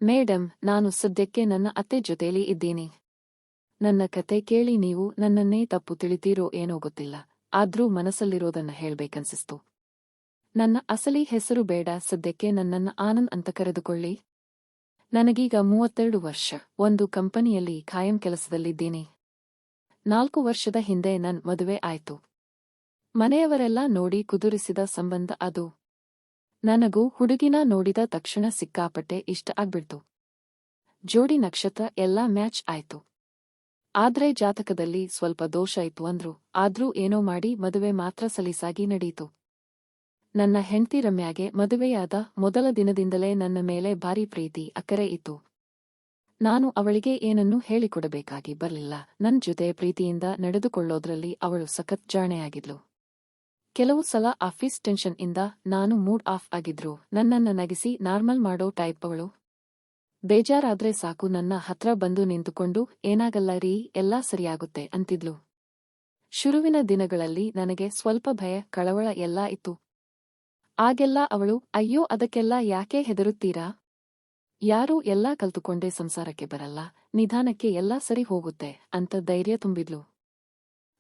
Madam, ನಾನು ಸದ್ಯಕ್ಕೆ ನನ್ನ ಅತ್ತೆ ಜೊತೆಲಿ ಇದ್ದೀನಿ. ನನ್ನ ಕತೆ ಕೇಳಿ ನೀವು ನನ್ನನ್ನೇ ತಪ್ಪು ತಿಳಿತೀರೋ ಏನೋ ಗೊತ್ತಿಲ್ಲ, ಆದ್ರೂ ಮನಸ್ಸಲ್ಲಿರೋದನ್ನ ಹೇಳ್ಬೇಕನ್ಸಿಸ್ತು. ನನ್ನ ಅಸಲಿ ಹೆಸರು ಬೇಡ, ಸದ್ಯಕ್ಕೆ ನನ್ನನ್ನ ಆನಂದ್ ಅಂತ ಕರೆದುಕೊಳ್ಳಿ. ನನಗೀಗ 32 ವರ್ಷ. ಒಂದು ಕಂಪನಿಯಲ್ಲಿ ಖಾಯಂ ಕೆಲಸದಲ್ಲಿದ್ದೀನಿ. 4 ವರ್ಷದ ಹಿಂದೆ ನನ್ ಮದುವೆ ಆಯ್ತು. ಮನೆಯವರೆಲ್ಲ ನೋಡಿ ಕುದುರಿಸಿದ ಸಂಬಂಧ ಅದು. ನನಗೂ ಹುಡುಗಿನ ನೋಡಿದ ತಕ್ಷಣ ಸಿಕ್ಕಾಪಟ್ಟೆ ಇಷ್ಟ ಆಗ್ಬಿಡ್ತು. ಜೋಡಿ ನಕ್ಷತ್ರ ಎಲ್ಲ ಮ್ಯಾಚ್ ಆಯ್ತು. ಆದ್ರೆ ಜಾತಕದಲ್ಲಿ ಸ್ವಲ್ಪ ದೋಷ ಇತ್ತು ಅಂದ್ರು. ಆದ್ರೂ ಏನೋ ಮಾಡಿ ಮದುವೆ ಮಾತ್ರ ಸಲೀಸಾಗಿ ನಡೀತು. ನನ್ನ ಹೆಂಡ್ತಿ ರಮ್ಯಾಗೆ ಮದುವೆಯಾದ ಮೊದಲ ದಿನದಿಂದಲೇ ನನ್ನ ಮೇಲೆ ಭಾರಿ ಪ್ರೀತಿ ಅಕ್ಕರೆ ಇತ್ತು. ನಾನು ಅವಳಿಗೆ ಏನನ್ನೂ ಹೇಳಿಕೊಡಬೇಕಾಗಿ ಬರ್ಲಿಲ್ಲ. ನನ್ ಜೊತೆ ಪ್ರೀತಿಯಿಂದ ನಡೆದುಕೊಳ್ಳೋದ್ರಲ್ಲಿ ಅವಳು ಸಖತ್ ಜಾಣೆಯಾಗಿದ್ಲು. ಕೆಲವು ಸಲ ಆಫೀಸ್ ಟೆನ್ಷನ್ ಇಂದ ನಾನು ಮೂಡ್ ಆಫ್ ಆಗಿದ್ರು ನನ್ನನ್ನ ನಗಿಸಿ ನಾರ್ಮಲ್ ಮಾಡೋ ಟೈಪ್ ಅವಳು. ಬೇಜಾರಾದ್ರೆ ಸಾಕು ನನ್ನ ಹತ್ರ ಬಂದು ನಿಂತುಕೊಂಡು ಏನಾಗಲ್ಲ ರೀ, ಎಲ್ಲಾ ಸರಿಯಾಗುತ್ತೆ ಅಂತಿದ್ಲು. ಶುರುವಿನ ದಿನಗಳಲ್ಲಿ ನನಗೆ ಸ್ವಲ್ಪ ಭಯ ಕಳವಳ ಎಲ್ಲಾ ಇತ್ತು. ಆಗೆಲ್ಲ ಅವಳು, ಅಯ್ಯೋ ಅದಕ್ಕೆಲ್ಲ ಯಾಕೆ ಹೆದರುತ್ತೀರಾ, ಯಾರೂ ಎಲ್ಲಾ ಕಲ್ತುಕೊಂಡೇ ಸಂಸಾರಕ್ಕೆ ಬರಲ್ಲ, ನಿಧಾನಕ್ಕೆ ಎಲ್ಲಾ ಸರಿ ಹೋಗುತ್ತೆ ಅಂತ ಧೈರ್ಯ ತುಂಬಿದ್ಲು.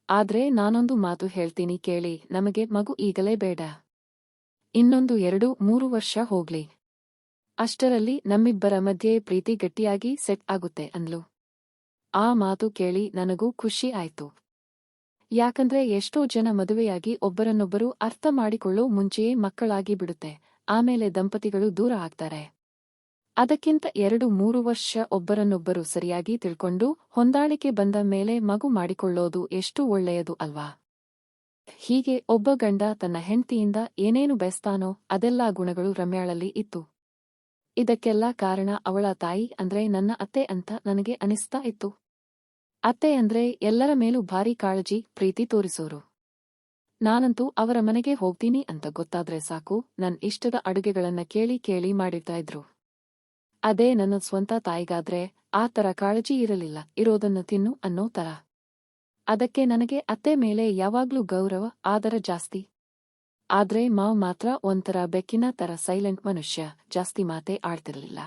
ಆದ್ರೆ ನಾನೊಂದು ಮಾತು ಹೇಳ್ತೀನಿ ಕೇಳಿ, ನಮಗೆ ಮಗು ಈಗಲೇ ಬೇಡ. ಇನ್ನೊಂದು 2-3 ವರ್ಷ ಹೋಗ್ಲಿ. ಅಷ್ಟರಲ್ಲಿ ನಮ್ಮಿಬ್ಬರ ಮಧ್ಯೆ ಪ್ರೀತಿ ಗಟ್ಟಿಯಾಗಿ ಸೆಟ್ ಆಗುತ್ತೆ ಅಂದ್ಲು. ಆ ಮಾತು ಕೇಳಿ ನನಗೂ ಖುಷಿ ಆಯ್ತು. ಯಾಕಂದ್ರೆ ಎಷ್ಟೋ ಜನ ಮದುವೆಯಾಗಿ ಒಬ್ಬರನ್ನೊಬ್ಬರು ಅರ್ಥ ಮಾಡಿಕೊಳ್ಳೋ ಮುಂಚೆಯೇ ಮಕ್ಕಳಾಗಿ ಬಿಡುತ್ತೆ, ಆಮೇಲೆ ದಂಪತಿಗಳು ದೂರ ಆಗ್ತಾರೆ. ಅದಕ್ಕಿಂತ 2-3 ವರ್ಷ ಒಬ್ಬರನ್ನೊಬ್ಬರು ಸರಿಯಾಗಿ ತಿಳ್ಕೊಂಡು ಹೊಂದಾಣಿಕೆ ಬಂದ ಮೇಲೆ ಮಗು ಮಾಡಿಕೊಳ್ಳೋದು ಎಷ್ಟು ಒಳ್ಳೆಯದು ಅಲ್ವಾ. ಹೀಗೆ ಒಬ್ಬ ಗಂಡ ತನ್ನ ಹೆಂಡ್ತಿಯಿಂದ ಏನೇನು ಬಯಸ್ತಾನೋ ಅದೆಲ್ಲಾ ಗುಣಗಳು ರಮ್ಯಾಳಲ್ಲಿ ಇತ್ತು. ಇದಕ್ಕೆಲ್ಲ ಕಾರಣ ಅವಳ ತಾಯಿ ಅಂದ್ರೆ ನನ್ನ ಅತ್ತೆ ಅಂತ ನನಗೆ ಅನಿಸ್ತಾ ಇತ್ತು. ಅತ್ತೆ ಅಂದ್ರೆ ಎಲ್ಲರ ಮೇಲೂ ಭಾರಿ ಕಾಳಜಿ ಪ್ರೀತಿ ತೋರಿಸೋರು. ನಾನಂತೂ ಅವರ ಮನೆಗೆ ಹೋಗ್ತೀನಿ ಅಂತ ಗೊತ್ತಾದ್ರೆ ಸಾಕು, ನನ್ ಇಷ್ಟದ ಅಡುಗೆಗಳನ್ನ ಕೇಳಿ ಕೇಳಿ ಮಾಡಿರ್ತಾ ಇದ್ರು. ಅದೇ ನನ್ನ ಸ್ವಂತ ತಾಯಿಗಾದ್ರೆ ಆ ತರ ಕಾಳಜಿ ಇರಲಿಲ್ಲ, ಇರೋದನ್ನ ತಿನ್ನು ಅನ್ನೋ ತರ. ಅದಕ್ಕೆ ನನಗೆ ಅತ್ತೆ ಮೇಲೆ ಯಾವಾಗ್ಲೂ ಗೌರವ ಆದರ ಜಾಸ್ತಿ. ಆದ್ರೆ ಮಾವ್ ಮಾತ್ರ ಒಂಥರ ಬೆಕ್ಕಿನ ತರ ಸೈಲೆಂಟ್ ಮನುಷ್ಯ, ಜಾಸ್ತಿ ಮಾತೇ ಆಡ್ತಿರಲಿಲ್ಲ.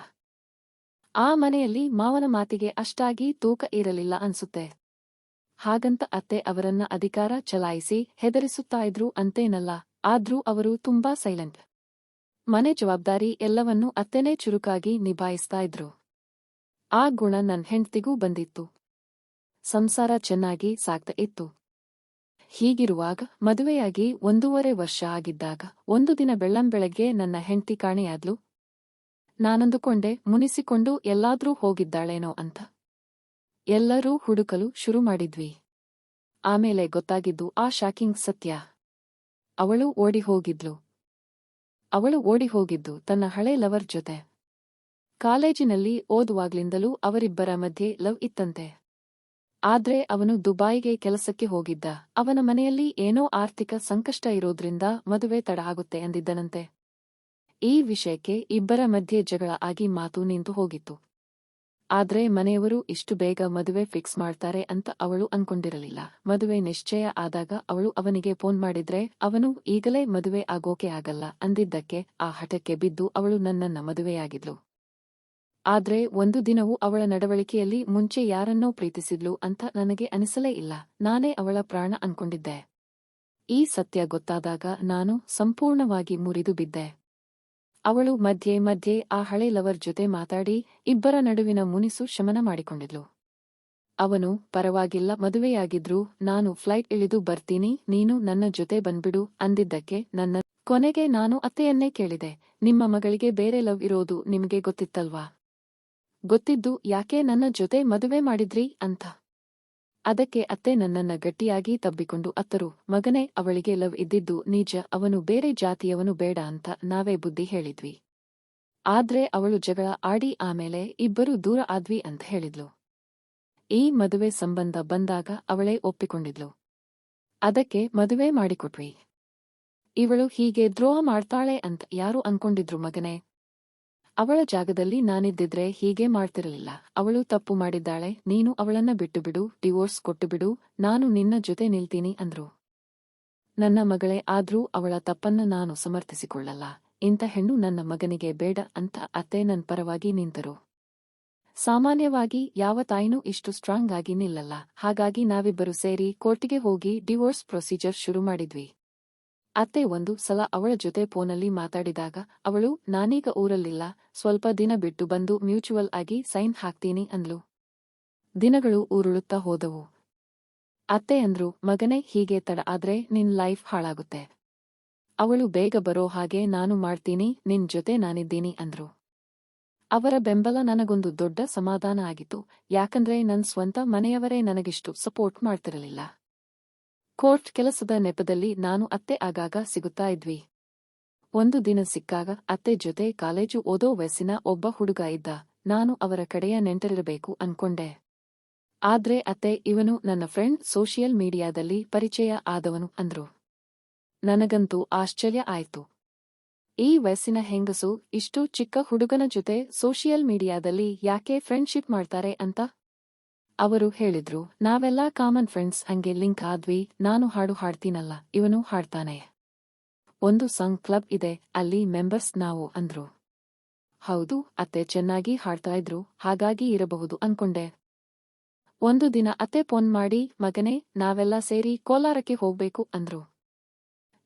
ಆ ಮನೆಯಲ್ಲಿ ಮಾವನ ಮಾತಿಗೆ ಅಷ್ಟಾಗಿ ತೂಕ ಇರಲಿಲ್ಲ ಅನ್ಸುತ್ತೆ. ಹಾಗಂತ ಅತ್ತೆ ಅವರನ್ನ ಅಧಿಕಾರ ಚಲಾಯಿಸಿ ಹೆದರಿಸುತ್ತಾ ಇದ್ರು ಅಂತೇನಲ್ಲ, ಆದ್ರೂ ಅವರು ತುಂಬಾ ಸೈಲೆಂಟ್. ಮನೆ ಜವಾಬ್ದಾರಿ ಎಲ್ಲವನ್ನೂ ಅತ್ತೆನೇ ಚುರುಕಾಗಿ ನಿಭಾಯಿಸ್ತಾ ಇದ್ರು. ಆ ಗುಣ ನನ್ ಹೆಂಡ್ತಿಗೂ ಬಂದಿತ್ತು. ಸಂಸಾರ ಚೆನ್ನಾಗಿ ಸಾಗ್ತಾ ಇತ್ತು. ಹೀಗಿರುವಾಗ ಮದುವೆಯಾಗಿ 1.5 ವರ್ಷ ಆಗಿದ್ದಾಗ ಒಂದು ದಿನ ಬೆಳ್ಳಂಬೆಳಗ್ಗೆ ನನ್ನ ಹೆಂಡ್ತಿ ಕಾಣೆಯಾದ್ಲು. ನಾನಂದುಕೊಂಡೆ ಮುನಿಸಿಕೊಂಡು ಎಲ್ಲಾದ್ರೂ ಹೋಗಿದ್ದಾಳೇನೋ ಅಂತ. ಎಲ್ಲರೂ ಹುಡುಕಲು ಶುರು ಮಾಡಿದ್ವಿ. ಆಮೇಲೆ ಗೊತ್ತಾಗಿದ್ದು ಆ ಶಾಕಿಂಗ್ ಸತ್ಯ. ಅವಳು ಓಡಿ ಹೋಗಿದ್ದು ತನ್ನ ಹಳೆ ಲವರ್ ಜೊತೆ. ಕಾಲೇಜಿನಲ್ಲಿ ಓದುವಾಗ್ಲಿಂದಲೂ ಅವರಿಬ್ಬರ ಮಧ್ಯೆ ಲವ್ ಇತ್ತಂತೆ. ಆದ್ರೆ ಅವನು ದುಬಾಯಿಗೆ ಕೆಲಸಕ್ಕೆ ಹೋಗಿದ್ದ. ಅವನ ಮನೆಯಲ್ಲಿ ಏನೋ ಆರ್ಥಿಕ ಸಂಕಷ್ಟ ಇರೋದ್ರಿಂದ ಮದುವೆ ತಡ ಆಗುತ್ತೆ ಅಂದಿದ್ದನಂತೆ. ಈ ವಿಷಯಕ್ಕೆ ಇಬ್ಬರ ಮಧ್ಯೆ ಜಗಳ ಆಗಿ ಮಾತು ನಿಂತು ಹೋಗಿತ್ತು. ಆದ್ರೆ ಮನೆಯವರು ಇಷ್ಟು ಬೇಗ ಮದುವೆ ಫಿಕ್ಸ್ ಮಾಡ್ತಾರೆ ಅಂತ ಅವಳು ಅನ್ಕೊಂಡಿರಲಿಲ್ಲ. ಮದುವೆ ನಿಶ್ಚಯ ಆದಾಗ ಅವಳು ಅವನಿಗೆ ಫೋನ್ ಮಾಡಿದ್ರೆ ಅವನು ಈಗಲೇ ಮದುವೆ ಆಗೋಕೆ ಆಗಲ್ಲ ಅಂದಿದ್ದಕ್ಕೆ ಆ ಹಠಕ್ಕೆ ಬಿದ್ದು ಅವಳು ನನ್ನನ್ನ ಮದುವೆಯಾಗಿದ್ಲು. ಆದ್ರೆ ಒಂದು ದಿನವೂ ಅವಳ ನಡವಳಿಕೆಯಲ್ಲಿ ಮುಂಚೆ ಯಾರನ್ನೋ ಪ್ರೀತಿಸಿದ್ಲು ಅಂತ ನನಗೆ ಅನಿಸಲೇ ಇಲ್ಲ. ನಾನೇ ಅವಳ ಪ್ರಾಣ ಅನ್ಕೊಂಡಿದ್ದೆ. ಈ ಸತ್ಯ ಗೊತ್ತಾದಾಗ ನಾನು ಸಂಪೂರ್ಣವಾಗಿ ಮುರಿದು ಬಿದ್ದೆ. ಅವಳು ಮಧ್ಯೆ ಮಧ್ಯೆ ಆ ಹಳೆ ಲವರ್ ಜೊತೆ ಮಾತಾಡಿ ಇಬ್ಬರ ನಡುವಿನ ಮುನಿಸು ಶಮನ ಮಾಡಿಕೊಂಡಿದ್ಲು. ಅವನು ಪರವಾಗಿಲ್ಲ ಮದುವೆಯಾಗಿದ್ರು ನಾನು ಫ್ಲೈಟ್ ಇಳಿದು ಬರ್ತೀನಿ, ನೀನು ನನ್ನ ಜೊತೆ ಬಂದ್ಬಿಡು ಅಂದಿದ್ದಕ್ಕೆ ಕೊನೆಗೆ ನಾನು ಅತ್ತೆಯನ್ನೇ ಕೇಳಿದೆ, ನಿಮ್ಮ ಮಗಳಿಗೆ ಬೇರೆ ಲವ್ ಇರೋದು ನಿಮ್ಗೆ ಗೊತ್ತಿತ್ತಲ್ವಾ, ಗೊತ್ತಿದ್ದು ಯಾಕೆ ನನ್ನ ಜೊತೆ ಮದುವೆ ಮಾಡಿದ್ರಿ ಅಂತ. ಅದಕ್ಕೆ ಅತ್ತೆ ನನ್ನನ್ನ ಗಟ್ಟಿಯಾಗಿ ತಬ್ಬಿಕೊಂಡು ಅತ್ತರು, ಮಗನೇ ಅವಳಿಗೆ ಲವ್ ಇದ್ದಿದ್ದು ನಿಜ, ಅವನು ಬೇರೆ ಜಾತಿಯವನು ಬೇಡ ಅಂತ ನಾವೇ ಬುದ್ಧಿ ಹೇಳಿದ್ವಿ. ಆದ್ರೆ ಅವಳು ಜಗಳ ಆಡಿ ಆಮೇಲೆ ಇಬ್ಬರು ದೂರ ಆದ್ವಿ ಅಂತ ಹೇಳಿದ್ಲು. ಈ ಮದುವೆ ಸಂಬಂಧ ಬಂದಾಗ ಅವಳೇ ಒಪ್ಪಿಕೊಂಡಿದ್ಲು. ಅದಕ್ಕೆ ಮದುವೆ ಮಾಡಿಕೊಟ್ವಿ. ಇವಳು ಹೀಗೆ ದ್ರೋಹ ಮಾಡ್ತಾಳೆ ಅಂತ ಯಾರು ಅನ್ಕೊಂಡಿದ್ರು ಮಗನೇ. ಅವಳ ಜಾಗದಲ್ಲಿ ನಾನಿದ್ದಿದ್ರೆ ಹೀಗೆ ಮಾಡ್ತಿರಲಿಲ್ಲ. ಅವಳು ತಪ್ಪು ಮಾಡಿದ್ದಾಳೆ, ನೀನು ಅವಳನ್ನ ಬಿಟ್ಟುಬಿಡು, ಡಿವೋರ್ಸ್ ಕೊಟ್ಟುಬಿಡು, ನಾನು ನಿನ್ನ ಜೊತೆ ನಿಲ್ತೀನಿ ಅಂದ್ರು. ನನ್ನ ಮಗಳೇ ಆದ್ರೂ ಅವಳ ತಪ್ಪನ್ನ ನಾನು ಸಮರ್ಥಿಸಿಕೊಳ್ಳಲ್ಲ. ಇಂಥ ಹೆಣ್ಣು ನನ್ನ ಮಗನಿಗೆ ಬೇಡ ಅಂತ ಅತ್ತೆ ನನ್ ಪರವಾಗಿ ನಿಂತರು. ಸಾಮಾನ್ಯವಾಗಿ ಯಾವ ತಾಯಿನೂ ಇಷ್ಟು ಸ್ಟ್ರಾಂಗ್ ಆಗಿ ನಿಲ್ಲಲ್ಲ. ಹಾಗಾಗಿ ನಾವಿಬ್ಬರು ಸೇರಿ ಕೋರ್ಟಿಗೆ ಹೋಗಿ ಡಿವೋರ್ಸ್ ಪ್ರೊಸೀಜರ್ ಶುರು ಮಾಡಿದ್ವಿ. ಅತ್ತೆ ಒಂದು ಸಲ ಅವಳ ಜೊತೆ ಫೋನಲ್ಲಿ ಮಾತಾಡಿದಾಗ ಅವಳು ನಾನೀಗ ಊರಲ್ಲಿಲ್ಲ, ಸ್ವಲ್ಪ ದಿನ ಬಿಟ್ಟು ಬಂದು ಮ್ಯೂಚುವಲ್ ಆಗಿ ಸೈನ್ ಹಾಕ್ತೀನಿ ಅಂದ್ಲು. ದಿನಗಳು ಉರುಳುತ್ತಾ ಹೋದವು. ಅತ್ತೆ ಅಂದ್ರು, ಮಗನೇ ಹೀಗೆ ತಡ ಆದ್ರೆ ನಿನ್ ಲೈಫ್ ಹಾಳಾಗುತ್ತೆ. ಅವಳು ಬೇಗ ಬರೋ ಹಾಗೆ ನಾನು ಮಾಡ್ತೀನಿ, ನಿನ್ ಜೊತೆ ನಾನಿದ್ದೀನಿ ಅಂದ್ರು. ಅವರ ಬೆಂಬಲ ನನಗೊಂದು ದೊಡ್ಡ ಸಮಾಧಾನ ಆಗಿತ್ತು. ಯಾಕಂದ್ರೆ ನನ್ ಸ್ವಂತ ಮನೆಯವರೇ ನನಗಿಷ್ಟು ಸಪೋರ್ಟ್ ಮಾಡ್ತಿರಲಿಲ್ಲ. ಕೋರ್ಟ್ ಕೆಲಸದ ನೆಪದಲ್ಲಿ ನಾನು ಅತ್ತೆ ಆಗಾಗ ಸಿಗುತ್ತಾ ಇದ್ವಿ. ಒಂದು ದಿನ ಸಿಕ್ಕಾಗ ಅತ್ತೆ ಜೊತೆ ಕಾಲೇಜು ಓದೋ ವಯಸ್ಸಿನ ಒಬ್ಬ ಹುಡುಗ ಇದ್ದ. ನಾನು ಅವರ ಕಡೆಯ ನೆಂಟರಿರಬೇಕು ಅನ್ಕೊಂಡೆ. ಆದ್ರೆ ಅತ್ತೆ, ಇವನು ನನ್ನ ಫ್ರೆಂಡ್, ಸೋಷಿಯಲ್ ಮೀಡಿಯಾದಲ್ಲಿ ಪರಿಚಯ ಆದವನು ಅಂದ್ರು. ನನಗಂತೂ ಆಶ್ಚರ್ಯ ಆಯ್ತು. ಈ ವಯಸ್ಸಿನ ಹೆಂಗಸು ಇಷ್ಟು ಚಿಕ್ಕ ಹುಡುಗನ ಜೊತೆ ಸೋಷಿಯಲ್ ಮೀಡಿಯಾದಲ್ಲಿ ಯಾಕೆ ಫ್ರೆಂಡ್ಶಿಪ್ ಮಾಡ್ತಾರೆ ಅಂತ. ಅವರು ಹೇಳಿದ್ರು, ನಾವೆಲ್ಲ ಕಾಮನ್ ಫ್ರೆಂಡ್ಸ್, ಹಂಗೆ ಲಿಂಕ್ ಆದ್ವಿ. ನಾನು ಹಾಡು ಹಾಡ್ತೀನಲ್ಲ, ಇವನು ಹಾಡ್ತಾನೆ. ಒಂದು ಸಾಂಗ್ ಕ್ಲಬ್ ಇದೆ, ಅಲ್ಲಿ ಮೆಂಬರ್ಸ್ ನಾವು ಅಂದ್ರು. ಹೌದು, ಅತ್ತೆ ಚೆನ್ನಾಗಿ ಹಾಡ್ತಾ ಇದ್ರು, ಹಾಗಾಗಿ ಇರಬಹುದು ಅನ್ಕೊಂಡೆ. ಒಂದು ದಿನ ಅತ್ತೆ ಫೋನ್ ಮಾಡಿ, ಮಗನೇ ನಾವೆಲ್ಲ ಸೇರಿ ಕೋಲಾರಕ್ಕೆ ಹೋಗ್ಬೇಕು ಅಂದ್ರು.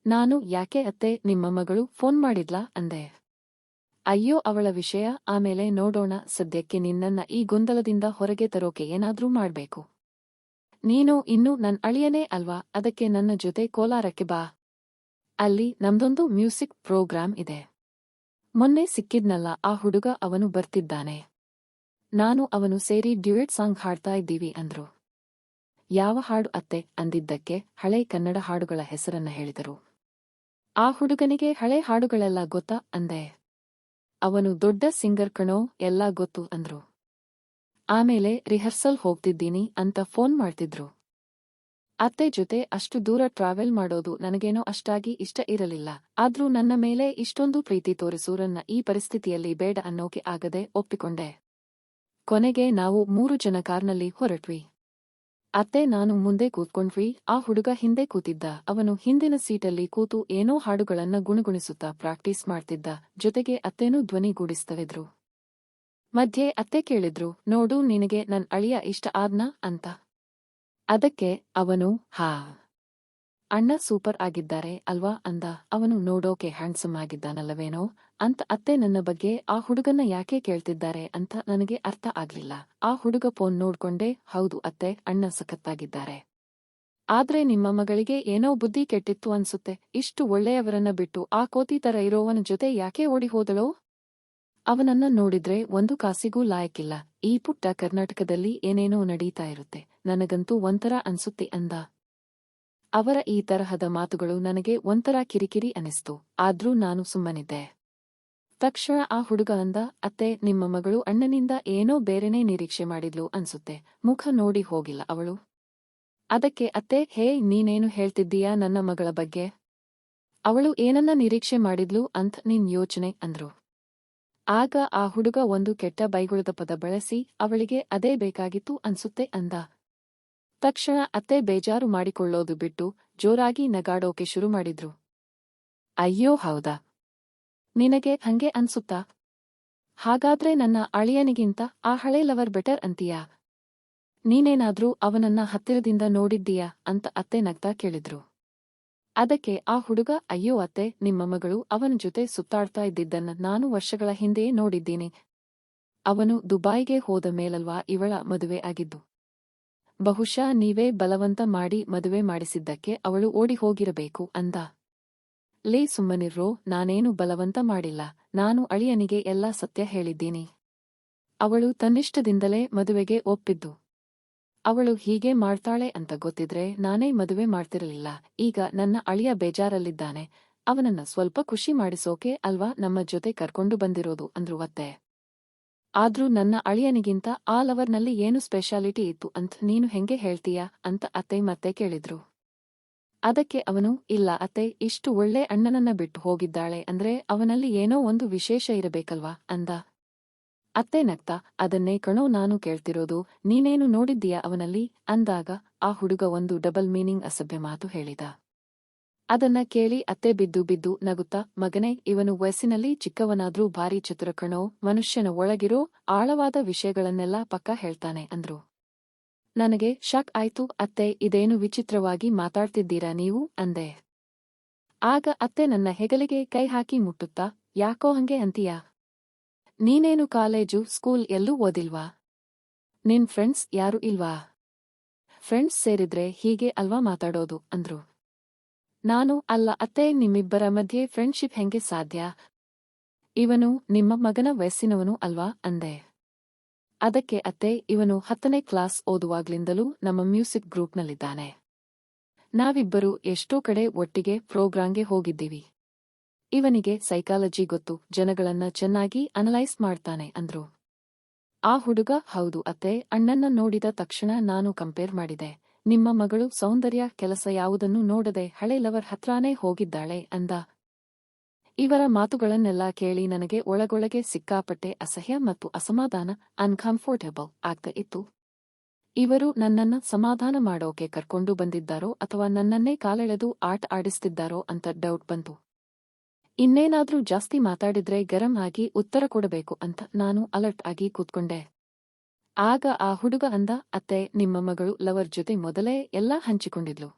ನಾನು, ಯಾಕೆ ಅತ್ತೆ, ನಿಮ್ಮ ಮಗಳು ಫೋನ್ ಮಾಡಿದ್ಲಾ ಅಂದೆ. ಅಯ್ಯೋ ಅವಳ ವಿಷಯ ಆಮೇಲೆ ನೋಡೋಣ, ಸದ್ಯಕ್ಕೆ ನಿನ್ನನ್ನ ಈ ಗೊಂದಲದಿಂದ ಹೊರಗೆ ತರೋಕೆ ಏನಾದ್ರೂ ಮಾಡ್ಬೇಕು. ನೀನು ಇನ್ನೂ ನನ್ ಅಳಿಯನೇ ಅಲ್ವಾ, ಅದಕ್ಕೆ ನನ್ನ ಜೊತೆ ಕೋಲಾರಕ್ಕೆ ಬಾ. ಅಲ್ಲಿ ನಮ್ದೊಂದು ಮ್ಯೂಸಿಕ್ ಪ್ರೋಗ್ರಾಂ ಇದೆ. ಮೊನ್ನೆ ಸಿಕ್ಕಿದ್ನಲ್ಲ ಆ ಹುಡುಗ, ಅವನು ಬರ್ತಿದ್ದಾನೆ. ನಾನು ಅವನು ಸೇರಿ ಡ್ಯುಯೆಟ್ ಸಾಂಗ್ ಹಾಡ್ತಾ ಇದ್ದೀವಿ ಅಂದ್ರು. ಯಾವ ಹಾಡು ಅತ್ತೆ ಅಂದಿದ್ದಕ್ಕೆ ಹಳೆ ಕನ್ನಡ ಹಾಡುಗಳ ಹೆಸರನ್ನ ಹೇಳಿದರು. ಆ ಹುಡುಗನಿಗೆ ಹಳೆ ಹಾಡುಗಳೆಲ್ಲ ಗೊತ್ತಾ ಅಂದೆ. ಅವನು ದೊಡ್ಡ ಸಿಂಗರ್ ಕಣೋ, ಎಲ್ಲ ಗೊತ್ತು ಅಂದ್ರು. ಆಮೇಲೆ ರಿಹರ್ಸಲ್ ಹೋಗ್ತಿದ್ದೀನಿ ಅಂತ ಫೋನ್ ಮಾಡ್ತಿದ್ರು. ಅತ್ತೆ ಜೊತೆ ಅಷ್ಟು ದೂರ ಟ್ರಾವೆಲ್ ಮಾಡೋದು ನನಗೇನೋ ಅಷ್ಟಾಗಿ ಇಷ್ಟ ಇರಲಿಲ್ಲ. ಆದ್ರೂ ನನ್ನ ಮೇಲೆ ಇಷ್ಟೊಂದು ಪ್ರೀತಿ ತೋರಿಸೋರನ್ನ ಈ ಪರಿಸ್ಥಿತಿಯಲ್ಲಿ ಬೇಡ ಅನ್ನೋಕೆ ಆಗದೆ ಒಪ್ಪಿಕೊಂಡೆ. ಕೊನೆಗೆ ನಾವು 3 ಜನ ಕಾರ್ನಲ್ಲಿ ಹೊರಟ್ವಿ. ಅತ್ತೆ ನಾನು ಮುಂದೆ ಕೂತ್ಕೊಂಡ್ವಿ, ಆ ಹುಡುಗ ಹಿಂದೆ ಕೂತಿದ್ದ. ಅವನು ಹಿಂದಿನ ಸೀಟಲ್ಲಿ ಕೂತು ಏನೋ ಹಾಡುಗಳನ್ನ ಗುಣಗುಣಿಸುತ್ತಾ ಪ್ರಾಕ್ಟೀಸ್ ಮಾಡ್ತಿದ್ದ. ಜೊತೆಗೆ ಅತ್ತೇನೂ ಧ್ವನಿಗೂಡಿಸ್ತವಿದ್ರು. ಮಧ್ಯೆ ಅತ್ತೆ ಕೇಳಿದ್ರು, ನೋಡು ನಿನಗೆ ನನ್ ಅಳಿಯ ಇಷ್ಟ ಆದ್ನಾ ಅಂತ. ಅದಕ್ಕೆ ಅವನು, ಹಾ ಅಣ್ಣ ಸೂಪರ್ ಆಗಿದ್ದಾರೆ ಅಲ್ವಾ ಅಂದ. ಅವನು ನೋಡೋಕೆ ಹ್ಯಾಂಡ್ಸಮ್ ಆಗಿದ್ದಾನಲ್ಲವೇನೋ ಅಂತ. ಅತ್ತೆ ನನ್ನ ಬಗ್ಗೆ ಆ ಹುಡುಗನ್ನ ಯಾಕೆ ಕೇಳ್ತಿದ್ದಾರೆ ಅಂತ ನನಗೆ ಅರ್ಥ ಆಗ್ಲಿಲ್ಲ. ಆ ಹುಡುಗ ಫೋನ್ ನೋಡ್ಕೊಂಡೆ, ಹೌದು ಅತ್ತೆ, ಅಣ್ಣ ಸಖತ್ತಾಗಿದ್ದಾರೆ. ಆದ್ರೆ ನಿಮ್ಮ ಮಗಳಿಗೆ ಏನೋ ಬುದ್ಧಿ ಕೆಟ್ಟಿತ್ತು ಅನ್ಸುತ್ತೆ. ಇಷ್ಟು ಒಳ್ಳೆಯವರನ್ನ ಬಿಟ್ಟು ಆ ಕೋತಿ ತರ ಇರೋವನ ಜೊತೆ ಯಾಕೆ ಓಡಿ ಹೋದಳೋ. ಅವನನ್ನ ನೋಡಿದ್ರೆ ಒಂದು ಕಾಸಿಗೂ ಲಾಯಕ್ಕಿಲ್ಲ. ಈ ಪುಟ್ಟ ಕರ್ನಾಟಕದಲ್ಲಿ ಏನೇನೋ ನಡೀತಾ ಇರುತ್ತೆ, ನನಗಂತೂ ಒಂಥರ ಅನ್ಸುತ್ತೆ ಅಂದ. ಅವರ ಈ ತರಹದ ಮಾತುಗಳು ನನಗೆ ಒಂಥರ ಕಿರಿಕಿರಿ ಅನಿಸ್ತು. ಆದ್ರೂ ನಾನು ಸುಮ್ಮನಿದ್ದೆ. ತಕ್ಷಣ ಆ ಹುಡುಗ ಅಂದ, ಅತ್ತೆ ನಿಮ್ಮ ಮಗಳು ಅಣ್ಣನಿಂದ ಏನೋ ಬೇರೆನೇ ನಿರೀಕ್ಷೆ ಮಾಡಿದ್ಲು ಅನ್ಸುತ್ತೆ, ಮುಖ ನೋಡಿ ಹೋಗಿಲ್ಲ ಅವಳು. ಅದಕ್ಕೆ ಅತ್ತೆ, ಹೇ ನೀನೇನು ಹೇಳ್ತಿದ್ದೀಯಾ ನನ್ನ ಮಗಳ ಬಗ್ಗೆ. ಅವಳು ಏನನ್ನ ನಿರೀಕ್ಷೆ ಮಾಡಿದ್ಲು ಅಂತ ನಿನ್ ಯೋಚನೆ ಅಂದ್ರು. ಆಗ ಆ ಹುಡುಗ ಒಂದು ಕೆಟ್ಟ ಬೈಗುಳದ ಪದ ಬಳಸಿ, ಅವಳಿಗೆ ಅದೇ ಬೇಕಾಗಿತ್ತು ಅನ್ಸುತ್ತೆ ಅಂದ. ತಕ್ಷಣ ಅತ್ತೆ ಬೇಜಾರು ಮಾಡಿಕೊಳ್ಳೋದು ಬಿಟ್ಟು ಜೋರಾಗಿ ನಗಾಡೋಕೆ ಶುರು ಮಾಡಿದ್ರು. ಅಯ್ಯೋ ಹೌದಾ, ನಿನಗೆ ಹಂಗೆ ಅನ್ಸುತ್ತಾ? ಹಾಗಾದ್ರೆ ನನ್ನ ಅಳಿಯನಿಗಿಂತ ಆ ಹಳೆ ಲವರ್ ಬೆಟರ್ ಅಂತೀಯಾ? ನೀನೇನಾದ್ರೂ ಅವನನ್ನ ಹತ್ತಿರದಿಂದ ನೋಡಿದ್ದೀಯಾ ಅಂತ ಅತ್ತೆ ನಗ್ತಾ ಕೇಳಿದ್ರು. ಅದಕ್ಕೆ ಆ ಹುಡುಗ, ಅಯ್ಯೋ ಅತ್ತೆ, ನಿಮ್ಮ ಮಗಳು ಅವನ ಜೊತೆ ಸುತ್ತಾಡ್ತಾ ಇದ್ದಿದ್ದನ್ನ ನಾನು ವರ್ಷಗಳ ಹಿಂದೆಯೇ ನೋಡಿದ್ದೀನಿ. ಅವನು ದುಬಾಯಿಗೆ ಹೋದ ಮೇಲಲ್ವಾ ಇವಳ ಮದುವೆ ಆಗಿದ್ದು. ಬಹುಶಃ ನೀವೇ ಬಲವಂತ ಮಾಡಿ ಮದುವೆ ಮಾಡಿಸಿದ್ದಕ್ಕೆ ಅವಳು ಓಡಿ ಹೋಗಿರಬೇಕು ಅಂದ. ಲೇ ಸುಮ್ಮನಿರ್ರೋ, ನಾನೇನು ಬಲವಂತ ಮಾಡಿಲ್ಲ, ನಾನು ಅಳಿಯನಿಗೆ ಎಲ್ಲ ಸತ್ಯ ಹೇಳಿದ್ದೀನಿ. ಅವಳು ತನ್ನಿಷ್ಟದಿಂದಲೇ ಮದುವೆಗೆ ಒಪ್ಪಿದ್ದು. ಅವಳು ಹೀಗೆ ಮಾಡ್ತಾಳೆ ಅಂತ ಗೊತ್ತಿದ್ರೆ ನಾನೇ ಮದುವೆ ಮಾಡ್ತಿರಲಿಲ್ಲ. ಈಗ ನನ್ನ ಅಳಿಯ ಬೇಜಾರಲ್ಲಿದ್ದಾನೆ, ಅವನನ್ನ ಸ್ವಲ್ಪ ಖುಷಿ ಮಾಡಿಸೋಕೆ ಅಲ್ವಾ ನಮ್ಮ ಜೊತೆ ಕರ್ಕೊಂಡು ಬಂದಿರೋದು ಅಂದ್ರು ಅತ್ತೆ. ಆದ್ರೂ ನನ್ನ ಅಳಿಯನಿಗಿಂತ ಆ ಲವರ್ನಲ್ಲಿ ಏನು ಸ್ಪೆಷಾಲಿಟಿ ಇತ್ತು ಅಂತ ನೀನು ಹೆಂಗೆ ಹೇಳ್ತೀಯಾ ಅಂತ ಅತ್ತೆ ಮತ್ತೆ ಕೇಳಿದ್ರು. ಅದಕ್ಕೆ ಅವನು, ಇಲ್ಲ ಅತ್ತೆ, ಇಷ್ಟು ಒಳ್ಳೆ ಅಣ್ಣನನ್ನ ಬಿಟ್ಟು ಹೋಗಿದ್ದಾಳೆ ಅಂದ್ರೆ ಅವನಲ್ಲಿ ಏನೋ ಒಂದು ವಿಶೇಷ ಇರಬೇಕಲ್ವಾ ಅಂದ. ಅತ್ತೆ ನಗ್ತಾ, ಅದನ್ನೇ ಕಣೋ ನಾನು ಕೇಳ್ತಿರೋದು, ನೀನೇನು ನೋಡಿದ್ದೀಯಾ ಅವನಲ್ಲಿ ಅಂದಾಗ ಆ ಹುಡುಗ ಒಂದು ಡಬಲ್ ಮೀನಿಂಗ್ ಅಸಭ್ಯ ಮಾತು ಹೇಳಿದ. ಅದನ್ನ ಕೇಳಿ ಅತ್ತೆ ಬಿದ್ದು ಬಿದ್ದು ನಗುತ್ತಾ, ಮಗನೇ, ಇವನು ವಯಸ್ಸಿನಲ್ಲಿ ಚಿಕ್ಕವನಾದ್ರೂ ಭಾರಿ ಚತುರ ಕಣೋ, ಮನುಷ್ಯನ ಒಳಗಿರೋ ಆಳವಾದ ವಿಷಯಗಳನ್ನೆಲ್ಲ ಪಕ್ಕಾ ಹೇಳ್ತಾನೆ ಅಂದ್ರು. ನನಗೆ ಶಾಕ್ ಆಯ್ತು. ಅತ್ತೆ, ಇದೇನು ವಿಚಿತ್ರವಾಗಿ ಮಾತಾಡ್ತಿದ್ದೀರಾ ನೀವು ಅಂದೆ. ಆಗ ಅತ್ತೆ ನನ್ನ ಹೆಗಲಿಗೆ ಕೈ ಹಾಕಿ ಮುಟ್ಟುತ್ತಾ, ಯಾಕೋ ಹಂಗೆ ಅಂತೀಯಾ? ನೀನೇನು ಕಾಲೇಜು ಸ್ಕೂಲ್ ಎಲ್ಲೂ ಓದಿಲ್ವಾ? ನಿನ್ ಫ್ರೆಂಡ್ಸ್ ಯಾರು ಇಲ್ವಾ? ಫ್ರೆಂಡ್ಸ್ ಸೇರಿದ್ರೆ ಹೀಗೆ ಅಲ್ವಾ ಮಾತಾಡೋದು ಅಂದ್ರು. ನಾನು, ಅಲ್ಲ ಅತ್ತೆ, ನಿಮ್ಮಿಬ್ಬರ ಮಧ್ಯೆ ಫ್ರೆಂಡ್ಶಿಪ್ ಹೆಂಗೆ ಸಾಧ್ಯ? ಇವನು ನಿಮ್ಮ ಮಗನ ವಯಸ್ಸಿನವನು ಅಲ್ವಾ ಅಂದೆ. ಅದಕ್ಕೆ ಅತ್ತೆ, ಇವನು 10ನೇ ಕ್ಲಾಸ್ ಓದುವಾಗ್ಲಿಂದಲೂ ನಮ್ಮ ಮ್ಯೂಸಿಕ್ ಗ್ರೂಪ್ನಲ್ಲಿದ್ದಾನೆ. ನಾವಿಬ್ಬರು ಎಷ್ಟೋ ಕಡೆ ಒಟ್ಟಿಗೆ ಪ್ರೋಗ್ರಾಂಗೆ ಹೋಗಿದ್ದೀವಿ. ಇವನಿಗೆ ಸೈಕಾಲಜಿ ಗೊತ್ತು, ಜನಗಳನ್ನ ಚೆನ್ನಾಗಿ ಅನಲೈಸ್ ಮಾಡ್ತಾನೆ ಅಂದ್ರು. ಆ ಹುಡುಗ, ಹೌದು ಅತ್ತೆ, ಅಣ್ಣನ್ನ ನೋಡಿದ ತಕ್ಷಣ ನಾನು ಕಂಪೇರ್ ಮಾಡಿದೆ. ನಿಮ್ಮ ಮಗಳು ಸೌಂದರ್ಯ ಕೆಲಸ ಯಾವುದನ್ನೂ ನೋಡದೆ ಹಳೆ ಲವರ್ ಹತ್ರಾನೇ ಹೋಗಿದ್ದಾಳೆ ಅಂದ. ಇವರ ಮಾತುಗಳನ್ನೆಲ್ಲ ಕೇಳಿ ನನಗೆ ಒಳಗೊಳಗೆ ಸಿಕ್ಕಾಪಟ್ಟೆ ಅಸಹ್ಯ ಮತ್ತು ಅಸಮಾಧಾನ, ಅನ್ಕಂಫರ್ಟೇಬಲ್ ಆಗ್ತಾ ಇತ್ತು. ಇವರು ನನ್ನನ್ನ ಸಮಾಧಾನ ಮಾಡೋಕೆ ಕರ್ಕೊಂಡು ಬಂದಿದ್ದಾರೋ ಅಥವಾ ನನ್ನನ್ನೇ ಕಾಲೆಳೆದು ಆಟ ಆಡಿಸ್ತಿದ್ದಾರೋ ಅಂತ ಡೌಟ್ ಬಂತು. ಇನ್ನೇನಾದ್ರೂ ಜಾಸ್ತಿ ಮಾತಾಡಿದ್ರೆ ಗರಂ ಆಗಿ ಉತ್ತರ ಕೊಡಬೇಕು ಅಂತ ನಾನು ಅಲರ್ಟ್ ಆಗಿ ಕೂತ್ಕೊಂಡೆ. ಆಗ ಆ ಹುಡುಗ ಅಂದ, ಅತ್ತೆ, ನಿಮ್ಮ ಮಗಳು ಲವರ್ ಜೊತೆ ಮೊದಲೇ ಎಲ್ಲ ಹಂಚಿಕೊಂಡಿದ್ಲು.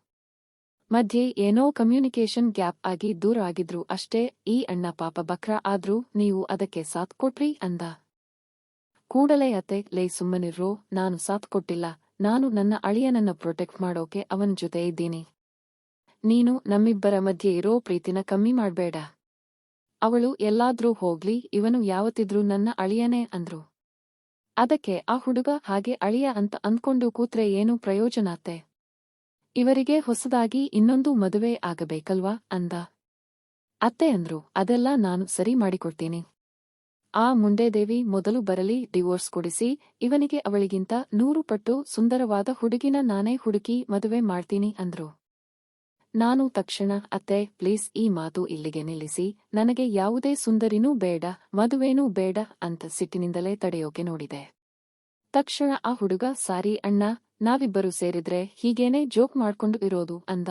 ಮಧ್ಯೆ ಏನೋ ಕಮ್ಯುನಿಕೇಶನ್ ಗ್ಯಾಪ್ ಆಗಿ ದೂರ ಆಗಿದ್ರು ಅಷ್ಟೇ. ಈ ಅಣ್ಣ ಪಾಪ ಬಕ್ರ ಆದ್ರೂ ನೀವು ಅದಕ್ಕೆ ಸಾಥ್ ಕೊಟ್ರಿ ಅಂದ. ಕೂಡಲೇ ಅತ್ತೆ, ಲೇ ಸುಮ್ಮನಿರ್ರೋ, ನಾನು ಸಾಥ್ ಕೊಟ್ಟಿಲ್ಲ. ನಾನು ನನ್ನ ಅಳಿಯನನ್ನ ಪ್ರೊಟೆಕ್ಟ್ ಮಾಡೋಕೆ ಅವನ ಜೊತೆ ಇದ್ದೀನಿ. ನೀನು ನಮ್ಮಿಬ್ಬರ ಮಧ್ಯೆ ಇರೋ ಪ್ರೀತಿನ ಕಮ್ಮಿ ಮಾಡ್ಬೇಡ. ಅವಳು ಎಲ್ಲಾದ್ರೂ ಹೋಗ್ಲಿ, ಇವನು ಯಾವತ್ತಿದ್ರೂ ನನ್ನ ಅಳಿಯನೇ ಅಂದ್ರು. ಅದಕ್ಕೆ ಆ ಹುಡುಗ, ಹಾಗೆ ಅಳಿಯ ಅಂತ ಅಂದ್ಕೊಂಡು ಕೂತ್ರೆ ಏನು ಪ್ರಯೋಜನ ಅತ್ತೆ? ಇವರಿಗೆ ಹೊಸದಾಗಿ ಇನ್ನೊಂದು ಮದುವೆ ಆಗಬೇಕಲ್ವಾ ಅಂದ. ಅತ್ತೆ ಅಂದ್ರು, ಅದೆಲ್ಲ ನಾನು ಸರಿ ಮಾಡಿಕೊಡ್ತೀನಿ. ಆ ಮುಂಡೇದೇವಿ ಮೊದಲು ಬರಲಿ, ಡಿವೋರ್ಸ್ ಕೊಡಿಸಿ, ಇವನಿಗೆ ಅವಳಿಗಿಂತ 100 ಪಟ್ಟು ಸುಂದರವಾದ ಹುಡುಗಿನ ನಾನೇ ಹುಡುಕಿ ಮದುವೆ ಮಾಡ್ತೀನಿ ಅಂದ್ರು. ನಾನು ತಕ್ಷಣ, ಅತ್ತೆ ಪ್ಲೀಸ್, ಈ ಮಾತು ಇಲ್ಲಿಗೆ ನಿಲ್ಲಿಸಿ. ನನಗೆ ಯಾವುದೇ ಸುಂದರಿನೂ ಬೇಡ, ಮದುವೆನೂ ಬೇಡ ಅಂತ ಸಿಟ್ಟಿನಿಂದಲೇ ತಡೆಯೋಕೆ ನೋಡಿದೆ. ತಕ್ಷಣ ಆ ಹುಡುಗ, ಸಾರಿ ಅಣ್ಣ, ನಾವಿಬ್ಬರು ಸೇರಿದ್ರೆ ಹೀಗೇನೆ ಜೋಕ್ ಮಾಡ್ಕೊಂಡು ಇರೋದು ಅಂದ.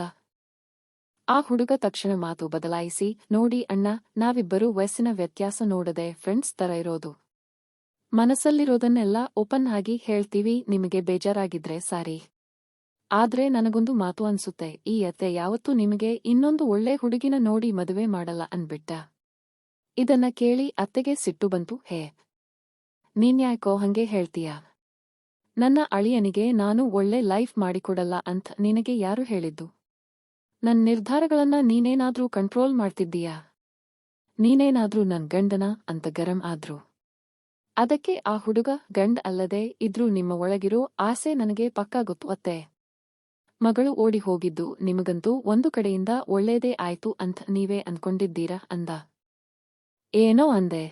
ಆ ಹುಡುಗ ತಕ್ಷಣ ಮಾತು ಬದಲಾಯಿಸಿ, ನೋಡಿ ಅಣ್ಣ, ನಾವಿಬ್ಬರು ವಯಸ್ಸಿನ ವ್ಯತ್ಯಾಸ ನೋಡದೆ ಫ್ರೆಂಡ್ಸ್ ತರ ಇರೋದು. ಮನಸ್ಸಲ್ಲಿರೋದನ್ನೆಲ್ಲ ಓಪನ್ ಆಗಿ ಹೇಳ್ತೀವಿ, ನಿಮಗೆ ಬೇಜಾರಾಗಿದ್ರೆ ಸಾರಿ. ಆದ್ರೆ ನನಗೊಂದು ಮಾತು ಅನ್ಸುತ್ತೆ, ಈ ಅತ್ತೆ ಯಾವತ್ತೂ ನಿಮಗೆ ಇನ್ನೊಂದು ಒಳ್ಳೆ ಹುಡುಗಿನ ನೋಡಿ ಮದುವೆ ಮಾಡಲ್ಲ ಅನ್ಬಿಟ್ಟ. ಇದನ್ನ ಕೇಳಿ ಅತ್ತೆಗೆ ಸಿಟ್ಟು ಬಂತು. ಹೇ, ನೀನ್ಯಾಕೋ ಹಂಗೆ ಹೇಳ್ತೀಯಾ? ನನ್ನ ಅಳಿಯನಿಗೆ ನಾನು ಒಳ್ಳೆ ಲೈಫ್ ಮಾಡಿಕೊಡಲ್ಲ ಅಂತ ನಿನಗೆ ಯಾರು ಹೇಳಿದ್ದು? ನನ್ ನಿರ್ಧಾರಗಳನ್ನ ನೀನೇನಾದ್ರೂ ಕಂಟ್ರೋಲ್ ಮಾಡ್ತಿದ್ದೀಯಾ? ನೀನೇನಾದ್ರೂ ನನ್ ಗಂಡನ ಅಂತ ಗರಂ ಆದ್ರು. ಅದಕ್ಕೆ ಆ ಹುಡುಗ, ಗಂಡ ಅಲ್ಲದೆ ಇದ್ರೂ ನಿಮ್ಮ ಒಳಗಿರೋ ಆಸೆ ನನಗೆ ಪಕ್ಕಾ ಗೊತ್ತು ಅತ್ತೆ. ಮಗಳು ಓಡಿ ಹೋಗಿದ್ದು ನಿಮಗಂತೂ ಒಂದು ಕಡೆಯಿಂದ ಒಳ್ಳೇದೇ ಆಯ್ತು ಅಂತ ನೀವೇ ಅನ್ಕೊಂಡಿದ್ದೀರಾ ಅಂದ. ಏನೋ ಅಂದೆ.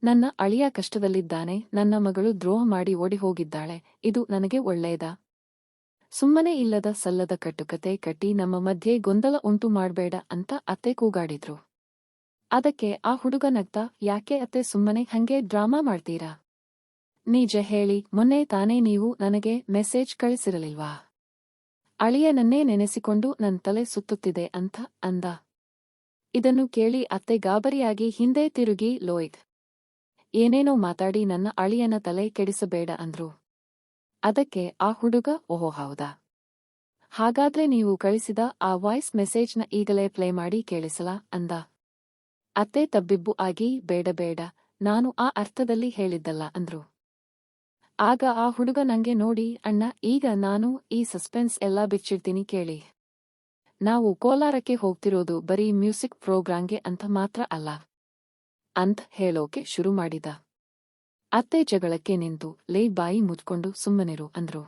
ನನ್ನ ಅಳಿಯ ಕಷ್ಟದಲ್ಲಿದ್ದಾನೆ, ನನ್ನ ಮಗಳು ದ್ರೋಹ ಮಾಡಿ ಓಡಿ ಹೋಗಿದ್ದಾಳೆ, ಇದು ನನಗೆ ಒಳ್ಳೆಯದಾ? ಸುಮ್ಮನೆ ಇಲ್ಲದ ಸಲ್ಲದ ಕಟ್ಟುಕತೆ ಕಟ್ಟಿ ನಮ್ಮ ಮಧ್ಯೆ ಗೊಂದಲ ಉಂಟು ಮಾಡ್ಬೇಡ ಅಂತ ಅತ್ತೆ ಕೂಗಾಡಿದ್ರು. ಅದಕ್ಕೆ ಆ ಹುಡುಗ ನಗ್ತಾ, ಯಾಕೆ ಅತ್ತೆ ಸುಮ್ಮನೆ ಹಂಗೆ ಡ್ರಾಮಾ ಮಾಡ್ತೀರಾ? ನಿಜ ಹೇಳಿ, ಮೊನ್ನೆ ತಾನೇ ನೀವು ನನಗೆ ಮೆಸೇಜ್ ಕಳಿಸಿರಲಿಲ್ವಾ? ಅಳಿಯನನ್ನೇ ನೆನೆಸಿಕೊಂಡು ನನ್ ತಲೆ ಸುತ್ತುತ್ತಿದೆ ಅಂತ ಅಂದ. ಇದನ್ನು ಕೇಳಿ ಅತ್ತೆ ಗಾಬರಿಯಾಗಿ ಹಿಂದೆ ತಿರುಗಿ, ಲೋಯ್ಡ್, ಏನೇನೋ ಮಾತಾಡಿ ನನ್ನ ಅಳಿಯನ ತಲೆ ಕೆಡಿಸಬೇಡ ಅಂದ್ರು. ಅದಕ್ಕೆ ಆ ಹುಡುಗ, ಓಹೋ ಹೌದಾ, ಹಾಗಾದ್ರೆ ನೀವು ಕಳಿಸಿದ ಆ ವಾಯ್ಸ್ ಮೆಸೇಜ್ನ ಈಗಲೇ ಪ್ಲೇ ಮಾಡಿ ಕೇಳಿಸಲಾ ಅಂದ. ಅತ್ತೆ ತಬ್ಬಿಬ್ಬು ಆಗಿ, ಬೇಡ ಬೇಡ, ನಾನು ಆ ಅರ್ಥದಲ್ಲಿ ಹೇಳಿದ್ದಲ್ಲ ಅಂದ್ರು. ಆಗ ಆ ಹುಡುಗ ನಂಗೆ ನೋಡಿ, ಅಣ್ಣ, ಈಗ ನಾನು ಈ ಸಸ್ಪೆನ್ಸ್ ಎಲ್ಲ ಬಿಚ್ಚಿಡ್ತೀನಿ ಕೇಳಿ. ನಾವು ಕೋಲಾರಕ್ಕೆ ಹೋಗ್ತಿರೋದು ಬರೀ ಮ್ಯೂಸಿಕ್ ಪ್ರೋಗ್ರಾಂಗೆ ಅಂತ ಮಾತ್ರ ಅಲ್ಲ ಅಂತ ಹೇಳೋಕೆ ಶುರು ಮಾಡಿದ. ಅತ್ತೆ ಜಗಳಕ್ಕೆ ನಿಂತು, ಲೇ ಬಾಯಿ ಮುಚ್ಕೊಂಡು ಸುಮ್ಮನಿರು ಅಂದ್ರು.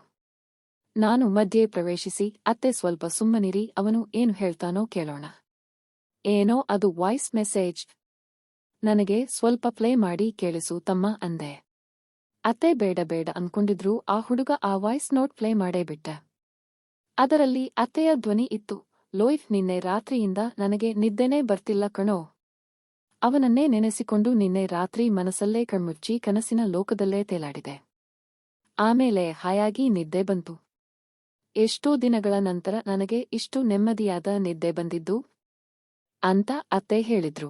ನಾನು ಮಧ್ಯೆ ಪ್ರವೇಶಿಸಿ, ಅತ್ತೆ ಸ್ವಲ್ಪ ಸುಮ್ಮನಿರಿ, ಅವನು ಏನು ಹೇಳ್ತಾನೋ ಕೇಳೋಣ. ಏನೋ ಅದು ವಾಯ್ಸ್ ಮೆಸೇಜ್, ನನಗೆ ಸ್ವಲ್ಪ ಪ್ಲೇ ಮಾಡಿ ಕೇಳಿಸು ತಮ್ಮ ಅಂದೆ. ಅತ್ತೆ ಬೇಡ ಬೇಡ ಅನ್ಕೊಂಡಿದ್ರು ಆ ಹುಡುಗ ಆ ವಾಯ್ಸ್ ನೋಟ್ ಪ್ಲೇ ಮಾಡೇ ಬಿಟ್ಟ. ಅದರಲ್ಲಿ ಅತ್ತೆಯ ಧ್ವನಿ ಇತ್ತು, ಲೋಯ್ಫ್, ನಿನ್ನೆ ರಾತ್ರಿಯಿಂದ ನನಗೆ ನಿದ್ದೆನೇ ಬರ್ತಿಲ್ಲ ಕಣೋ. ಅವನನ್ನೇ ನೆನೆಸಿಕೊಂಡು ನಿನ್ನೆ ರಾತ್ರಿ ಮನಸ್ಸಲ್ಲೇ ಕಣ್ಮುಚ್ಚಿ ಕನಸಿನ ಲೋಕದಲ್ಲೇ ತೇಲಾಡಿದೆ. ಆಮೇಲೆ ಹಾಯಾಗಿ ನಿದ್ದೆ ಬಂತು. ಎಷ್ಟೋ ದಿನಗಳ ನಂತರ ನನಗೆ ಇಷ್ಟು ನೆಮ್ಮದಿಯಾದ ನಿದ್ದೆ ಬಂದಿದ್ದು ಅಂತ ಅತ್ತೆ ಹೇಳಿದ್ರು.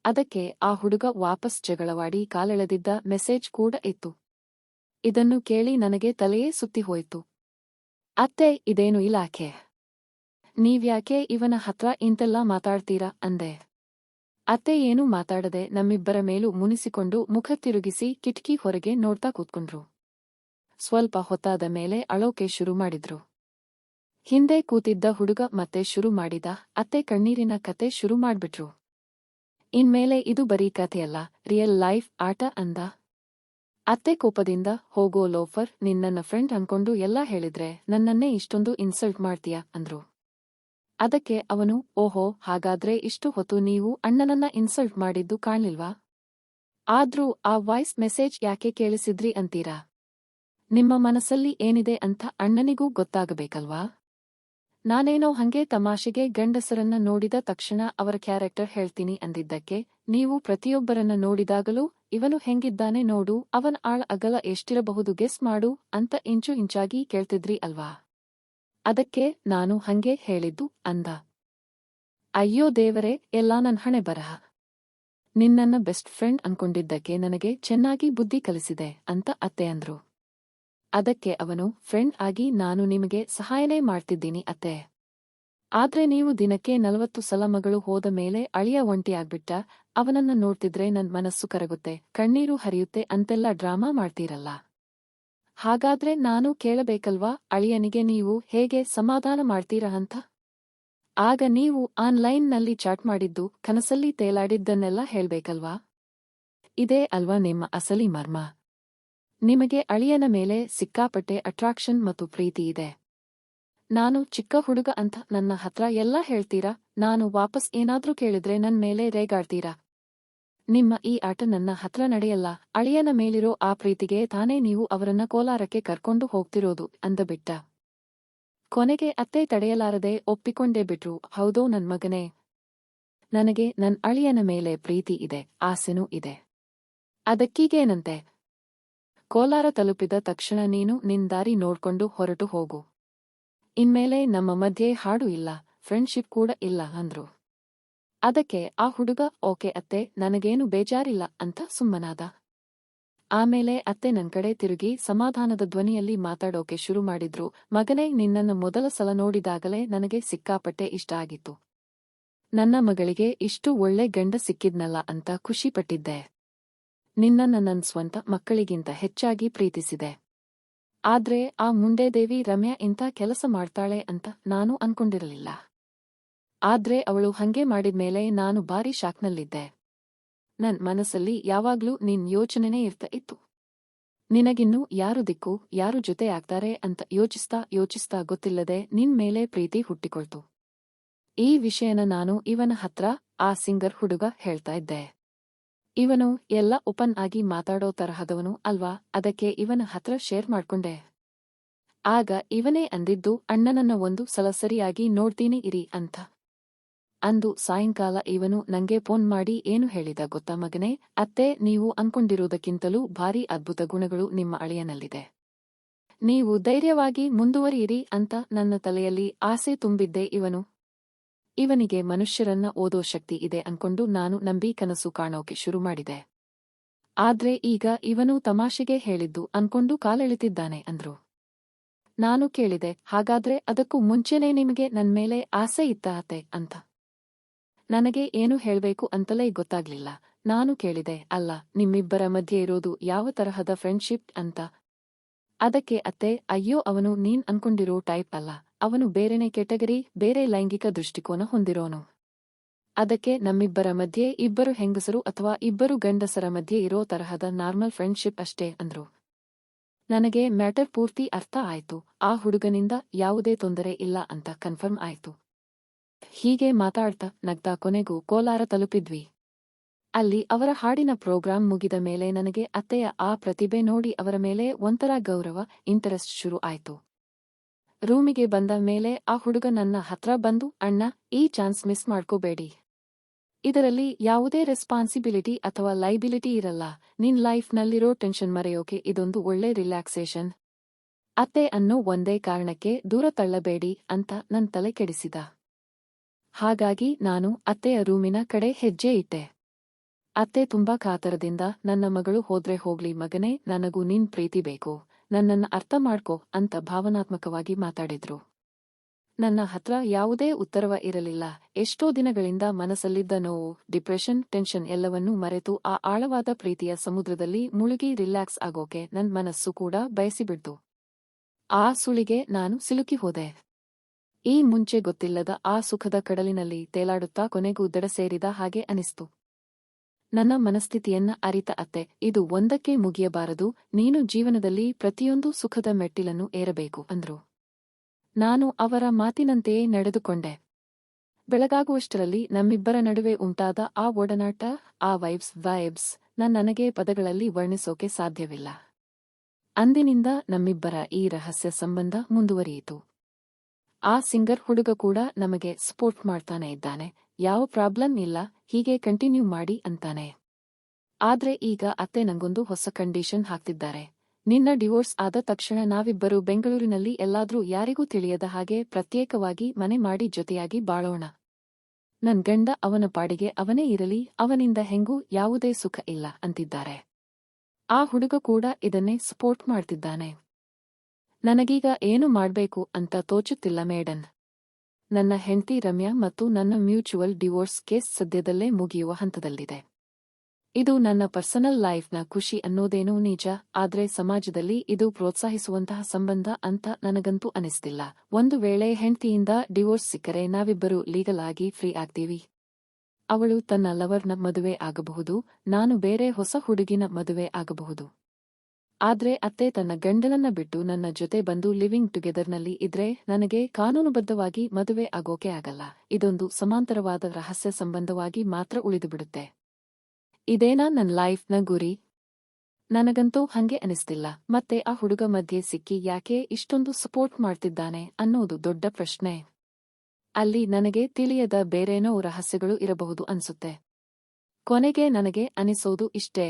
ಅದಕ್ಕೆ ಆ ಹುಡುಗ ವಾಪಸ್ ಜಗಳವಾಡಿ ಕಾಲೆಳೆದಿದ್ದ ಮೆಸೇಜ್ ಕೂಡ ಇತ್ತು. ಇದನ್ನು ಕೇಳಿ ನನಗೆ ತಲೆಯೇ ಸುತ್ತಿ ಹೋಯಿತು. ಅತ್ತೆ, ಇದೇನು ಇಲಾಖೆ? ನೀವ್ಯಾಕೆ ಇವನ ಹತ್ರ ಇಂತೆಲ್ಲ ಮಾತಾಡ್ತೀರಾ ಅಂದೆ. ಅತ್ತೆ ಏನೂ ಮಾತಾಡದೆ ನಮ್ಮಿಬ್ಬರ ಮೇಲೂ ಮುನಿಸಿಕೊಂಡು ಮುಖ ತಿರುಗಿಸಿ ಕಿಟಕಿ ಹೊರಗೆ ನೋಡ್ತಾ ಕೂತ್ಕೊಂಡ್ರು. ಸ್ವಲ್ಪ ಹೊತ್ತಾದ ಮೇಲೆ ಅಳೋಕೆ ಶುರು ಮಾಡಿದ್ರು. ಹಿಂದೆ ಕೂತಿದ್ದ ಹುಡುಗ ಮತ್ತೆ ಶುರು ಮಾಡಿದ. ಅತ್ತೆ ಕಣ್ಣೀರಿನ ಕತೆ ಶುರು ಮಾಡ್ಬಿಟ್ರು. ಇನ್ಮೇಲೆ ಇದು ಬರೀ ಕಥೆಯಲ್ಲ, ರಿಯಲ್ ಲೈಫ್ ಆಟ ಅಂದ. ಅತ್ತೆ ಕೋಪದಿಂದ, ಹೋಗೋ ಲೋಫರ್, ನಿನ್ನ ಫ್ರೆಂಡ್ ಅನ್ಕೊಂಡು ಎಲ್ಲ ಹೇಳಿದ್ರೆ ನನ್ನನ್ನೇ ಇಷ್ಟೊಂದು ಇನ್ಸಲ್ಟ್ ಮಾಡ್ತೀಯಾ ಅಂದ್ರು. ಅದಕ್ಕೆ ಅವನು, ಓಹೋ, ಹಾಗಾದ್ರೆ ಇಷ್ಟು ಹೊತ್ತು ನೀವು ಅಣ್ಣನನ್ನ ಇನ್ಸಲ್ಟ್ ಮಾಡಿದ್ದು ಕಾಣ್ಲಿಲ್ವಾ? ಆದ್ರೂ ಆ ವಾಯ್ಸ್ ಮೆಸೇಜ್ ಯಾಕೆ ಕೇಳಿಸಿದ್ರಿ ಅಂತೀರಾ? ನಿಮ್ಮ ಮನಸ್ಸಲ್ಲಿ ಏನಿದೆ ಅಂತ ಅಣ್ಣನಿಗೂ ಗೊತ್ತಾಗಬೇಕಲ್ವಾ? ನಾನೇನೋ ಹಂಗೆ ತಮಾಷೆಗೆ ಗಂಡಸರನ್ನ ನೋಡಿದ ತಕ್ಷಣ ಅವರ ಕ್ಯಾರೆಕ್ಟರ್ ಹೇಳ್ತೀನಿ ಅಂದಿದ್ದಕ್ಕೆ, ನೀವು ಪ್ರತಿಯೊಬ್ಬರನ್ನ ನೋಡಿದಾಗಲೂ ಇವನು ಹೆಂಗಿದ್ದಾನೆ ನೋಡು, ಅವನ ಆಳ ಅಗಲ ಎಷ್ಟಿರಬಹುದು ಗೆಸ್ ಮಾಡು ಅಂತ ಇಂಚು ಇಂಚಾಗಿ ಕೇಳ್ತಿದ್ರಿ ಅಲ್ವಾ? ಅದಕ್ಕೆ ನಾನು ಹಂಗೆ ಹೇಳಿದ್ದು ಅಂದ. ಅಯ್ಯೋ ದೇವರೇ, ಎಲ್ಲಾ ನನ್ ಹಣೆ ಬರಹ. ನಿನ್ನನ್ನ ಬೆಸ್ಟ್ ಫ್ರೆಂಡ್ ಅನ್ಕೊಂಡಿದ್ದಕ್ಕೆ ನನಗೆ ಚೆನ್ನಾಗಿ ಬುದ್ಧಿ ಕಲಿಸಿದೆ ಅಂತ ಅತ್ತೆ ಅಂದ್ರು. ಅದಕ್ಕೆ ಅವನು, ಫ್ರೆಂಡ್ ಆಗಿ ನಾನು ನಿಮಗೆ ಸಹಾಯನೇ ಮಾಡ್ತಿದ್ದೀನಿ ಅತ್ತೆ. ಆದ್ರೆ ನೀವು ದಿನಕ್ಕೆ 40 ಸಲ ಮಗಳು ಹೋದ ಮೇಲೆ ಅಳಿಯ ಒಂಟಿಯಾಗ್ಬಿಟ್ಟ, ಅವನನ್ನ ನೋಡ್ತಿದ್ರೆ ನನ್ ಮನಸ್ಸು ಕರಗುತ್ತೆ, ಕಣ್ಣೀರು ಹರಿಯುತ್ತೆ ಅಂತೆಲ್ಲ ಡ್ರಾಮಾ ಮಾಡ್ತೀರಲ್ಲ. ಹಾಗಾದ್ರೆ ನಾನು ಕೇಳಬೇಕಲ್ವಾ, ಅಳಿಯನಿಗೆ ನೀವು ಹೇಗೆ ಸಮಾಧಾನ ಮಾಡ್ತೀರಾ ಅಂತ? ಆಗ ನೀವು ಆನ್ಲೈನ್ನಲ್ಲಿ ಚಾಟ್ ಮಾಡಿದ್ದು, ಕನಸಲ್ಲಿ ತೇಲಾಡಿದ್ದನ್ನೆಲ್ಲ ಹೇಳ್ಬೇಕಲ್ವಾ? ಇದೇ ಅಲ್ವಾ ನಿಮ್ಮ ಅಸಲಿ ಮರ್ಮ? ನಿಮಗೆ ಅಳಿಯನ ಮೇಲೆ ಸಿಕ್ಕಾಪಟ್ಟೆ ಅಟ್ರಾಕ್ಷನ್ ಮತ್ತು ಪ್ರೀತಿ ಇದೆ. ನಾನು ಚಿಕ್ಕ ಹುಡುಗ ಅಂತ ನನ್ನ ಹತ್ರ ಎಲ್ಲ ಹೇಳ್ತೀರಾ, ನಾನು ವಾಪಸ್ ಏನಾದ್ರೂ ಕೇಳಿದ್ರೆ ನನ್ ಮೇಲೆ ರೇಗಾಡ್ತೀರಾ? ನಿಮ್ಮ ಈ ಆಟ ನನ್ನ ಹತ್ರ ನಡೆಯಲ್ಲ. ಅಳಿಯನ ಮೇಲಿರೋ ಆ ಪ್ರೀತಿಗೆ ತಾನೇ ನೀವು ಅವರನ್ನ ಕೋಲಾರಕ್ಕೆ ಕರ್ಕೊಂಡು ಹೋಗ್ತಿರೋದು ಅಂದಬಿಟ್ಟ. ಕೊನೆಗೆ ಅತ್ತೆ ತಡೆಯಲಾರದೆ ಒಪ್ಪಿಕೊಂಡೇ ಬಿಟ್ರು. ಹೌದೋ ನನ್ ಮಗನೇ, ನನಗೆ ನನ್ ಅಳಿಯನ ಮೇಲೆ ಪ್ರೀತಿ ಇದೆ, ಆಸೆನೂ ಇದೆ. ಅದಕ್ಕೀಗೇನಂತೆ? ಕೋಲಾರ ತಲುಪಿದ ತಕ್ಷಣ ನೀನು ನಿನ್ ದಾರಿ ನೋಡ್ಕೊಂಡು ಹೊರಟು ಹೋಗು. ಇನ್ಮೇಲೆ ನಮ್ಮ ಮಧ್ಯೆ ಹಾಡು ಇಲ್ಲ, ಫ್ರೆಂಡ್ಶಿಪ್ ಕೂಡ ಇಲ್ಲ ಅಂದ್ರು. ಅದಕ್ಕೆ ಆ ಹುಡುಗ, ಓಕೆ ಅತ್ತೆ, ನನಗೇನು ಬೇಜಾರಿಲ್ಲ ಅಂತ ಸುಮ್ಮನಾದ. ಆಮೇಲೆ ಅತ್ತೆ ನನ್ ಕಡೆ ತಿರುಗಿ ಸಮಾಧಾನದ ಧ್ವನಿಯಲ್ಲಿ ಮಾತಾಡೋಕೆ ಶುರು ಮಾಡಿದ್ರು. ಮಗನೇ, ನಿನ್ನನ್ನು ಮೊದಲ ಸಲ ನೋಡಿದಾಗಲೇ ನನಗೆ ಸಿಕ್ಕಾಪಟ್ಟೆ ಇಷ್ಟ ಆಗಿತ್ತು. ನನ್ನ ಮಗಳಿಗೆ ಇಷ್ಟು ಒಳ್ಳೆ ಗಂಡ ಸಿಕ್ಕಿದ್ನಲ್ಲ ಅಂತ ಖುಷಿಪಟ್ಟಿದ್ದೆ. ನಿನ್ನನ್ನ ನನ್ ಸ್ವಂತ ಮಕ್ಕಳಿಗಿಂತ ಹೆಚ್ಚಾಗಿ ಪ್ರೀತಿಸಿದೆ. ಆದ್ರೆ ಆ ಮುಂಡೇದೇವಿ ರಮ್ಯಾ ಇಂಥ ಕೆಲಸ ಮಾಡ್ತಾಳೆ ಅಂತ ನಾನು ಅನ್ಕೊಂಡಿರಲಿಲ್ಲ. ಆದ್ರೆ ಅವಳು ಹಂಗೆ ಮಾಡಿದ್ಮೇಲೆ ನಾನು ಭಾರಿ ಶಾಕ್ನಲ್ಲಿದ್ದೆ. ನನ್ ಮನಸ್ಸಲ್ಲಿ ಯಾವಾಗ್ಲೂ ನಿನ್ ಯೋಚನೆನೇ ಇರ್ತಾ ಇತ್ತು. ನಿನಗಿನ್ನು ಯಾರು ದಿಕ್ಕು, ಯಾರು ಜೊತೆ ಆಗ್ತಾರೆ ಅಂತ ಯೋಚಿಸ್ತಾ ಗೊತ್ತಿಲ್ಲದೆ ನಿನ್ ಮೇಲೆ ಪ್ರೀತಿ ಹುಟ್ಟಿಕೊಳ್ತು. ಈ ವಿಷಯನ ನಾನು ಇವನ ಹತ್ರ, ಆ ಸಿಂಗರ್ ಹುಡುಗ, ಹೇಳ್ತಾ ಇದ್ದೆ. ಇವನು ಎಲ್ಲ ಓಪನ್ ಆಗಿ ಮಾತಾಡೋ ತರಹದವನು ಅಲ್ವಾ, ಅದಕ್ಕೆ ಇವನ ಹತ್ರ ಶೇರ್ ಮಾಡ್ಕೊಂಡೆ. ಆಗ ಇವನೇ ಅಂದಿದ್ದು, ಅಣ್ಣನನ್ನ ಒಂದು ಸಲ ಸರಿಯಾಗಿ ನೋಡ್ತೀನಿ ಇರಿ ಅಂತ. ಅಂದು ಸಾಯಂಕಾಲ ಇವನು ನಂಗೆ ಫೋನ್ ಮಾಡಿ ಏನು ಹೇಳಿದ ಗೊತ್ತಾ ಮಗನೇ? ಅತ್ತೆ, ನೀವು ಅನ್ಕೊಂಡಿರೋದಕ್ಕಿಂತಲೂ ಭಾರೀ ಅದ್ಭುತ ಗುಣಗಳು ನಿಮ್ಮ ಅಳಿಯನಲ್ಲಿದೆ. ನೀವು ಧೈರ್ಯವಾಗಿ ಮುಂದುವರಿಯಿರಿ ಅಂತ ನನ್ನ ತಲೆಯಲ್ಲಿ ಆಸೆ ತುಂಬಿದ್ದೆ ಇವನು. ಇವನಿಗೆ ಮನುಷ್ಯರನ್ನ ಓದೋ ಶಕ್ತಿ ಇದೆ ಅನ್ಕೊಂಡು ನಾನು ನಂಬಿ ಕನಸು ಕಾಣೋಕೆ ಶುರು ಮಾಡಿದೆ. ಆದ್ರೆ ಈಗ ಇವನು ತಮಾಷೆಗೆ ಹೇಳಿದ್ದು ಅನ್ಕೊಂಡು ಕಾಲೆಳೆತಿದ್ದಾನೆ ಅಂದ್ರು. ನಾನು ಕೇಳಿದೆ, ಹಾಗಾದ್ರೆ ಅದಕ್ಕೂ ಮುಂಚೆನೇ ನಿಮಗೆ ನನ್ಮೇಲೆ ಆಸೆ ಇತ್ತ ಅತ್ತೆ ಅಂತ? ನನಗೆ ಏನು ಹೇಳ್ಬೇಕು ಅಂತಲೇ ಗೊತ್ತಾಗ್ಲಿಲ್ಲ. ನಾನು ಕೇಳಿದೆ, ಅಲ್ಲ, ನಿಮ್ಮಿಬ್ಬರ ಮಧ್ಯೆ ಇರೋದು ಯಾವ ತರಹದ ಫ್ರೆಂಡ್ಶಿಪ್ ಅಂತ. ಅದಕ್ಕೆ ಅತ್ತೆ, ಅಯ್ಯೋ, ಅವನು ನೀನ್ ಅನ್ಕೊಂಡಿರೋ ಟೈಪ್ ಅಲ್ಲ, ಅವನು ಬೇರೆನೇ ಕೆಟಗರಿ, ಬೇರೆ ಲೈಂಗಿಕ ದೃಷ್ಟಿಕೋನ ಹೊಂದಿರೋನು. ಅದಕ್ಕೆ ನಮ್ಮಿಬ್ಬರ ಮಧ್ಯೆ ಇಬ್ಬರು ಹೆಂಗಸರು ಅಥವಾ ಇಬ್ಬರು ಗಂಡಸರ ಮಧ್ಯೆ ಇರೋ ತರಹದ ನಾರ್ಮಲ್ ಫ್ರೆಂಡ್ಶಿಪ್ ಅಷ್ಟೇ ಅಂದ್ರು. ನನಗೆ ಮ್ಯಾಟರ್ ಪೂರ್ತಿ ಅರ್ಥ ಆಯ್ತು. ಆ ಹುಡುಗನಿಂದ ಯಾವುದೇ ತೊಂದರೆ ಇಲ್ಲ ಅಂತ ಕನ್ಫರ್ಮ್ ಆಯ್ತು. ಹೀಗೆ ಮಾತಾಡ್ತಾ ನಗ್ತಾ ಕೊನೆಗೂ ಕೋಲಾರ ತಲುಪಿದ್ವಿ. ಅಲ್ಲಿ ಅವರ ಹಾಡಿನ ಪ್ರೋಗ್ರಾಂ ಮುಗಿದ ಮೇಲೆ ನನಗೆ ಅತ್ತೆಯ ಆ ಪ್ರತಿಭೆ ನೋಡಿ ಅವರ ಮೇಲೆ ಒಂಥರ ಗೌರವ, ಇಂಟರೆಸ್ಟ್ ಶುರು ಆಯ್ತು. ರೂಮಿಗೆ ಬಂದ ಮೇಲೆ ಆ ಹುಡುಗ ನನ್ನ ಹತ್ರ ಬಂದು, ಅಣ್ಣ, ಈ ಚಾನ್ಸ್ ಮಿಸ್ ಮಾಡ್ಕೋಬೇಡಿ. ಇದರಲ್ಲಿ ಯಾವುದೇ ರೆಸ್ಪಾನ್ಸಿಬಿಲಿಟಿ ಅಥವಾ ಲೈಬಿಲಿಟಿ ಇರಲ್ಲ. ನಿನ್ ಲೈಫ್ನಲ್ಲಿರೋ ಟೆನ್ಷನ್ ಮರೆಯೋಕೆ ಇದೊಂದು ಒಳ್ಳೆ ರಿಲ್ಯಾಕ್ಸೇಷನ್. ಅತ್ತೆ ಅನ್ನೋ ಒಂದೇ ಕಾರಣಕ್ಕೆ ದೂರ ತಳ್ಳಬೇಡಿ ಅಂತ ನನ್ ತಲೆ ಕೆಡಿಸಿದ. ಹಾಗಾಗಿ ನಾನು ಅತ್ತೆಯ ರೂಮಿನ ಕಡೆ ಹೆಜ್ಜೆ ಇಟ್ಟೆ. ಅತ್ತೆ ತುಂಬಾ ಕಾತರದಿಂದ ನನ್ನ ಮಗಳು ಹೋದ್ರೆ ಹೋಗ್ಲಿ ಮಗನೇ, ನನಗೂ ನಿನ್ ಪ್ರೀತಿ ಬೇಕು, ನನ್ನನ್ನ ಅರ್ಥ ಮಾಡ್ಕೊ ಅಂತ ಭಾವನಾತ್ಮಕವಾಗಿ ಮಾತಾಡಿದ್ರು. ನನ್ನ ಹತ್ರ ಯಾವುದೇ ಉತ್ತರವ ಇರಲಿಲ್ಲ. ಎಷ್ಟೋ ದಿನಗಳಿಂದ ಮನಸ್ಸಲ್ಲಿದ್ದ ನೋವು, ಡಿಪ್ರೆಷನ್, ಟೆನ್ಷನ್ ಎಲ್ಲವನ್ನೂ ಮರೆತು ಆ ಆಳವಾದ ಪ್ರೀತಿಯ ಸಮುದ್ರದಲ್ಲಿ ಮುಳುಗಿ ರಿಲ್ಯಾಕ್ಸ್ ಆಗೋಕೆ ನನ್ ಮನಸ್ಸು ಕೂಡ ಬಯಸಿಬಿಡ್ತು. ಆ ಸುಳಿಗೆ ನಾನು ಸಿಲುಕಿ ಹೋದೆ. ಈ ಮುಂಚೆ ಗೊತ್ತಿಲ್ಲದ ಆ ಸುಖದ ಕಡಲಿನಲ್ಲಿ ತೇಲಾಡುತ್ತಾ ಕೊನೆಗೂ ದಡ ಸೇರಿದ ಹಾಗೆ ಅನಿಸ್ತು. ನನ್ನ ಮನಸ್ಥಿತಿಯನ್ನ ಅರಿತ ಅತ್ತೆ, ಇದು ಒಂದಕ್ಕೆ ಮುಗಿಯಬಾರದು, ನೀನು ಜೀವನದಲ್ಲಿ ಪ್ರತಿಯೊಂದು ಸುಖದ ಮೆಟ್ಟಿಲನ್ನು ಏರಬೇಕು ಅಂದ್ರು. ನಾನು ಅವರ ಮಾತಿನಂತೆಯೇ ನಡೆದುಕೊಂಡೆ. ಬೆಳಗಾಗುವಷ್ಟರಲ್ಲಿ ನಮ್ಮಿಬ್ಬರ ನಡುವೆ ಉಂಟಾದ ಆ ಒಡನಾಟ, ಆ ವೈಬ್ಸ್ ನನಗೆ ಪದಗಳಲ್ಲಿ ವರ್ಣಿಸೋಕೆ ಸಾಧ್ಯವಿಲ್ಲ. ಅಂದಿನಿಂದ ನಮ್ಮಿಬ್ಬರ ಈ ರಹಸ್ಯ ಸಂಬಂಧ ಮುಂದುವರಿಯಿತು. ಆ ಸಿಂಗರ್ ಹುಡುಗ ಕೂಡ ನಮಗೆ ಸಪೋರ್ಟ್ ಮಾಡ್ತಾನೆ ಇದ್ದಾನೆ, ಯಾವ ಪ್ರಾಬ್ಲಮ್ ಇಲ್ಲ, ಹೀಗೆ ಕಂಟಿನ್ಯೂ ಮಾಡಿ ಅಂತಾನೆ. ಆದ್ರೆ ಈಗ ಅತ್ತೆ ನಂಗೊಂದು ಹೊಸ ಕಂಡೀಷನ್ ಹಾಕ್ತಿದ್ದಾರೆ. ನಿನ್ನ ಡಿವೋರ್ಸ್ ಆದ ತಕ್ಷಣ ನಾವಿಬ್ಬರು ಬೆಂಗಳೂರಿನಲ್ಲಿ ಎಲ್ಲಾದ್ರೂ ಯಾರಿಗೂ ತಿಳಿಯದ ಹಾಗೆ ಪ್ರತ್ಯೇಕವಾಗಿ ಮನೆ ಮಾಡಿ ಜೊತೆಯಾಗಿ ಬಾಳೋಣ. ನನ್ ಗಂಡ ಅವನ ಪಾಡಿಗೆ ಅವನೇ ಇರಲಿ, ಅವನಿಂದ ಹೆಂಗೂ ಯಾವುದೇ ಸುಖ ಇಲ್ಲ ಅಂತಿದ್ದಾರೆ. ಆ ಹುಡುಗ ಕೂಡ ಇದನ್ನೇ ಸಪೋರ್ಟ್ ಮಾಡ್ತಿದ್ದಾನೆ. ನನಗೀಗ ಏನು ಮಾಡ್ಬೇಕು ಅಂತ ತೋಚುತ್ತಿಲ್ಲ ಮೇಡನ್. ನನ್ನ ಹೆಂಡ್ತಿ ರಮ್ಯಾ ಮತ್ತು ನನ್ನ ಮ್ಯೂಚುವಲ್ ಡಿವೋರ್ಸ್ ಕೇಸ್ ಸದ್ಯದಲ್ಲೇ ಮುಗಿಯುವ ಹಂತದಲ್ಲಿದೆ. ಇದು ನನ್ನ ಪರ್ಸನಲ್ ಲೈಫ್ನ ಖುಷಿ ಅನ್ನೋದೇನೂ ನಿಜ, ಆದ್ರೆ ಸಮಾಜದಲ್ಲಿ ಇದು ಪ್ರೋತ್ಸಾಹಿಸುವಂತಹ ಸಂಬಂಧ ಅಂತ ನನಗಂತೂ ಅನಿಸ್ತಿಲ್ಲ. ಒಂದು ವೇಳೆ ಹೆಂಡ್ತಿಯಿಂದ ಡಿವೋರ್ಸ್ ಸಿಕ್ಕರೆ ನಾವಿಬ್ಬರು ಲೀಗಲ್ ಆಗಿ ಫ್ರೀ ಆಗ್ತೀವಿ. ಅವಳು ತನ್ನ ಲವರ್ನ ಮದುವೆ ಆಗಬಹುದು, ನಾನು ಬೇರೆ ಹೊಸ ಹುಡುಗಿನ ಮದುವೆ ಆಗಬಹುದು. ಆದ್ರೆ ಅತ್ತೆ ತನ್ನ ಗಂಡನನ್ನ ಬಿಟ್ಟು ನನ್ನ ಜೊತೆ ಬಂದು ಲಿವಿಂಗ್ ಟುಗೆದರ್ನಲ್ಲಿ ಇದ್ರೆ ನನಗೆ ಕಾನೂನುಬದ್ಧವಾಗಿ ಮದುವೆ ಆಗೋಕೆ ಆಗಲ್ಲ. ಇದೊಂದು ಸಮಾಂತರವಾದ ರಹಸ್ಯ ಸಂಬಂಧವಾಗಿ ಮಾತ್ರ ಉಳಿದುಬಿಡುತ್ತೆ. ಇದೇನಾ ನನ್ ಲೈಫ್ನ ಗುರಿ? ನನಗಂತೂ ಹಂಗೆ ಅನಿಸ್ತಿಲ್ಲ. ಮತ್ತೆ ಆ ಹುಡುಗ ಮಧ್ಯೆ ಸಿಕ್ಕಿ ಯಾಕೆ ಇಷ್ಟೊಂದು ಸಪೋರ್ಟ್ ಮಾಡ್ತಿದ್ದಾನೆ ಅನ್ನೋದು ದೊಡ್ಡ ಪ್ರಶ್ನೆ. ಅಲ್ಲಿ ನನಗೆ ತಿಳಿಯದ ಬೇರೇನೋ ರಹಸ್ಯಗಳು ಇರಬಹುದು ಅನ್ಸುತ್ತೆ. ಕೊನೆಗೆ ನನಗೆ ಅನಿಸೋದು ಇಷ್ಟೇ,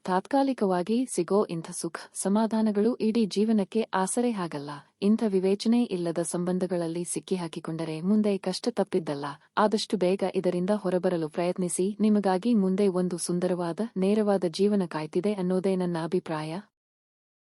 ತಾತ್ಕಾಲಿಕವಾಗಿ ಸಿಗೋ ಇಂಥ ಸುಖ ಸಮಾಧಾನಗಳು ಇಡೀ ಜೀವನಕ್ಕೆ ಆಸರೆ ಆಗಲ್ಲ. ಇಂಥ ವಿವೇಚನೆ ಇಲ್ಲದ ಸಂಬಂಧಗಳಲ್ಲಿ ಸಿಕ್ಕಿಹಾಕಿಕೊಂಡರೆ ಮುಂದೆ ಕಷ್ಟ ತಪ್ಪಿದ್ದಲ್ಲ. ಆದಷ್ಟು ಬೇಗ ಇದರಿಂದ ಹೊರಬರಲು ಪ್ರಯತ್ನಿಸಿ. ನಿಮಗಾಗಿ ಮುಂದೆ ಒಂದು ಸುಂದರವಾದ ನೇರವಾದ ಜೀವನ ಕಾಯ್ತಿದೆ ಅನ್ನೋದೇ ನನ್ನ ಅಭಿಪ್ರಾಯ.